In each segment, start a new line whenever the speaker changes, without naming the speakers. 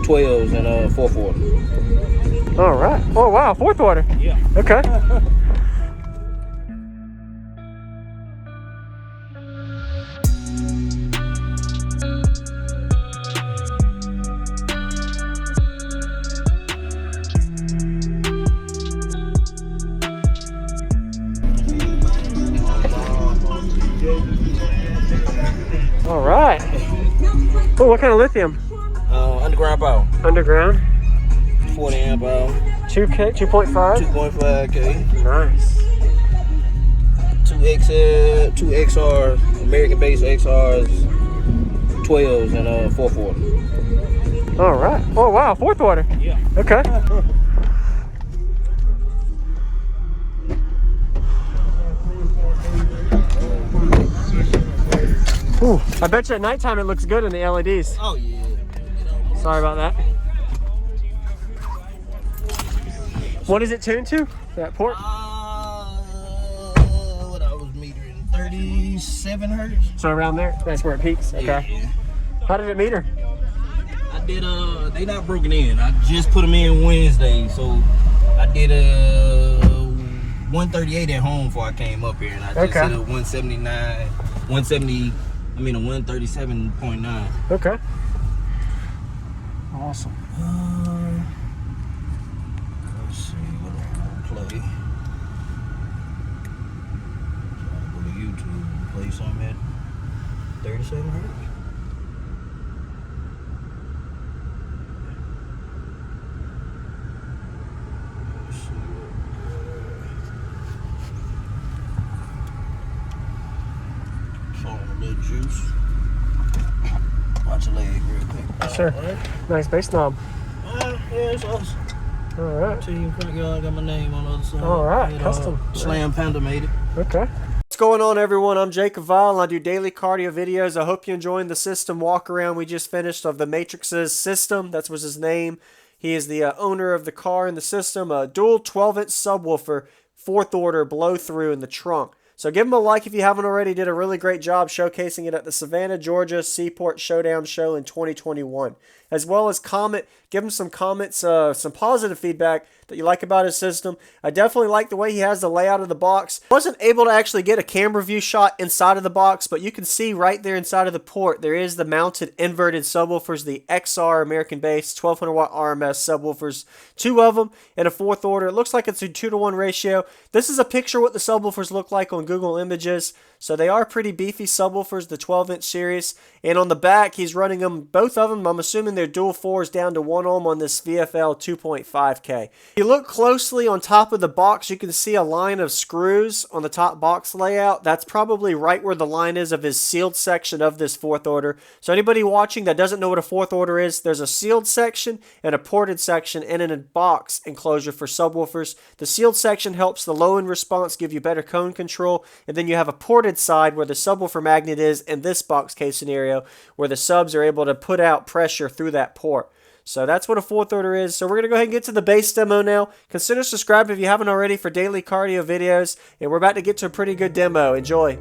12s and fourth order.
All right. Oh wow, fourth order.
Yeah.
Okay. All right. Oh, what kind of lithium?
Underground power.
Underground.
40 amp hour.
2K, 2.5.
2.5K.
Nice.
2 XR, American based XRs, 12s and fourth order.
All right. Oh wow, fourth order.
Yeah.
Okay. Ooh, I bet you at nighttime it looks good in the LEDs.
Oh yeah.
Sorry about that. What is it tuned to? That port?
What I was metering, 37 hertz.
So around there, that's where it peaks. Okay.
Yeah.
How did it meter?
I did they not broken in. I just put them in Wednesday, so I did 138 at home before I came up here, and I just did a 179, 170. I mean a 137.9.
Okay. Awesome.
Let's see what I'm gonna play. Go to YouTube and play something at 37 hertz. Let's see what. Throwing a little juice. Watch your leg real quick.
Sure.
Right.
Nice bass knob.
Yeah, it's awesome.
All right.
Team front yard, got my name on the other side.
All right,
And,
custom.
Slam Panda made it.
Okay. What's going on, everyone? I'm JacobViral, and I do daily cardio videos. I hope you're enjoying the system walk around we just finished of the Matrix's system. That was his name. He is the owner of the car and the system. A dual 12-inch subwoofer, fourth order, blow through in the trunk. So give him a like if you haven't already. Did a really great job showcasing it at the Savannah, Georgia Seaport Showdown Show in 2021. As well as comment, give him some comments, some positive feedback that you like about his system. I definitely like the way he has the layout of the box. Wasn't able to actually get a camera view shot inside of the box, but you can see right there inside of the port, there is the mounted inverted subwoofers, the XR American based 1200 watt RMS subwoofers, 2 of them in a fourth order. It looks like it's a 2-to-1 ratio. This is a picture of what the subwoofers look like on Google Images. So they are pretty beefy subwoofers, the 12-inch series. And on the back, he's running them, both of them, I'm assuming they're dual 4s down to 1 ohm on this VFL 2.5K. If you look closely on top of the box, you can see a line of screws on the top box layout. That's probably right where the line is of his sealed section of this fourth order. So anybody watching that doesn't know what a fourth order is, there's a sealed section and a ported section and a box enclosure for subwoofers. The sealed section helps the low-end response give you better cone control, and then you have a ported side where the subwoofer magnet is in this box case scenario, where the subs are able to put out pressure through that port. So that's what a fourth order is. So we're going to go ahead and get to the bass demo now. Consider subscribing if you haven't already for daily cardio videos, and we're about to get to a pretty good demo. Enjoy.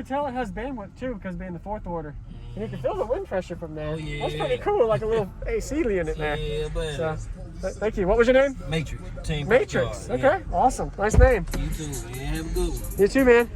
can tell it has bandwidth too because being the 4th order. And you can feel the wind pressure from there.
Oh, yeah.
That's pretty cool, like a little AC unit there.
Yeah, but
So, thank you. What was your name?
Matrix. Team
Matrix.
Car,
Okay, awesome. Nice name.
You too, man. Have a good one.
You too, man.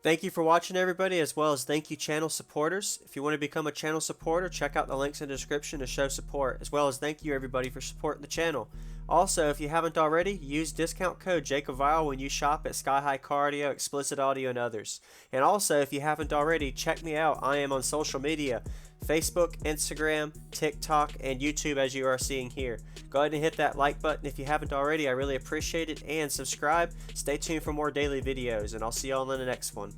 Thank you for watching, everybody, as well as thank you channel supporters. If you want to become a channel supporter, check out the links in the description to show support, as well as thank you everybody for supporting the channel. Also, if you haven't already, use discount code JacobViral when you shop at Sky High Cardio, Explicit Audio, and others. And also, if you haven't already, check me out. I am on social media, Facebook, Instagram, TikTok, and YouTube, as you are seeing here. Go ahead and hit that like button if you haven't already. I really appreciate it. And subscribe. Stay tuned for more daily videos, and I'll see y'all in the next one.